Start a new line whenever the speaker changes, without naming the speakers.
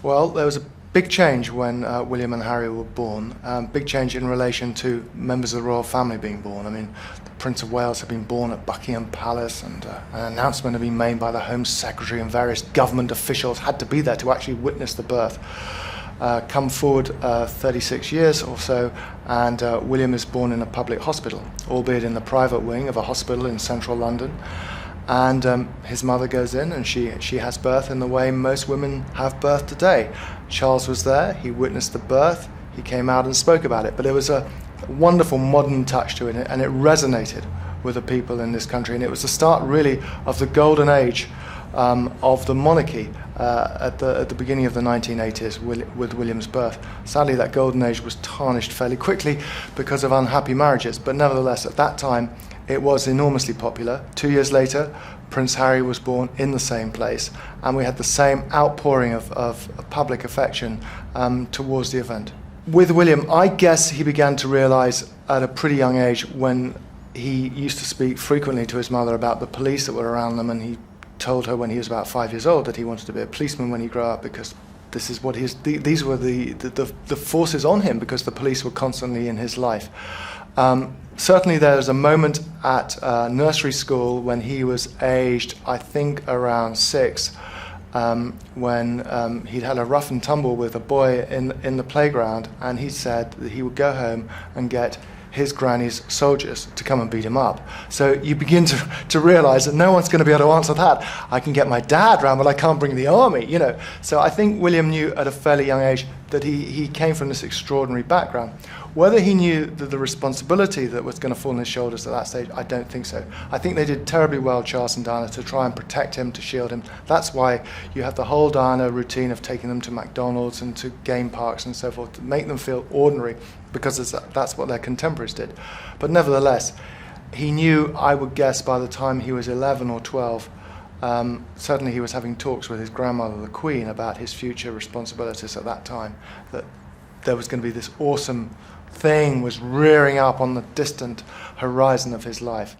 Well, there was a big change when William and Harry were born. Big change in relation to members of the royal family being born. I mean, the Prince of Wales had been born at Buckingham Palace, and an announcement had been made by the Home Secretary, and various government officials had to be there to actually witness the birth. Come forward 36 years or so, and William is born in a public hospital, albeit in the private wing of a hospital in central London. And his mother goes in, and she has birth in the way most women have birth today. Charles was there, he witnessed the birth, he came out and spoke about it. But there was a wonderful modern touch to it, and it resonated with the people in this country. And it was the start, really, of the golden age of the monarchy at the beginning of the 1980s with William's birth. Sadly, that golden age was tarnished fairly quickly because of unhappy marriages. But nevertheless, at that time, it was enormously popular. 2 years later, Prince Harry was born in the same place, and we had the same outpouring of public affection towards the event. With William, I guess he began to realise at a pretty young age, when he used to speak frequently to his mother about the police that were around them, and he told her when he was about 5 years old that he wanted to be a policeman when he grew up, because this is what these were the forces on him, because the police were constantly in his life. Certainly there was a moment at nursery school when he was aged, I think, around 6, when he'd had a rough and tumble with a boy in the playground, and he said that he would go home and get his granny's soldiers to come and beat him up. So you begin to realise that no one's going to be able to answer that. I can get my dad round, but I can't bring the army, you know. So I think William knew at a fairly young age that he came from this extraordinary background. Whether he knew that the responsibility that was going to fall on his shoulders at that stage, I don't think so. I think they did terribly well, Charles and Diana, to try and protect him, to shield him. That's why you have the whole Diana routine of taking them to McDonald's and to game parks and so forth, to make them feel ordinary, because that's what their contemporaries did. But nevertheless, he knew, I would guess, by the time he was 11 or 12, certainly he was having talks with his grandmother, the Queen, about his future responsibilities at that time, that there was going to be this awesome thing was rearing up on the distant horizon of his life.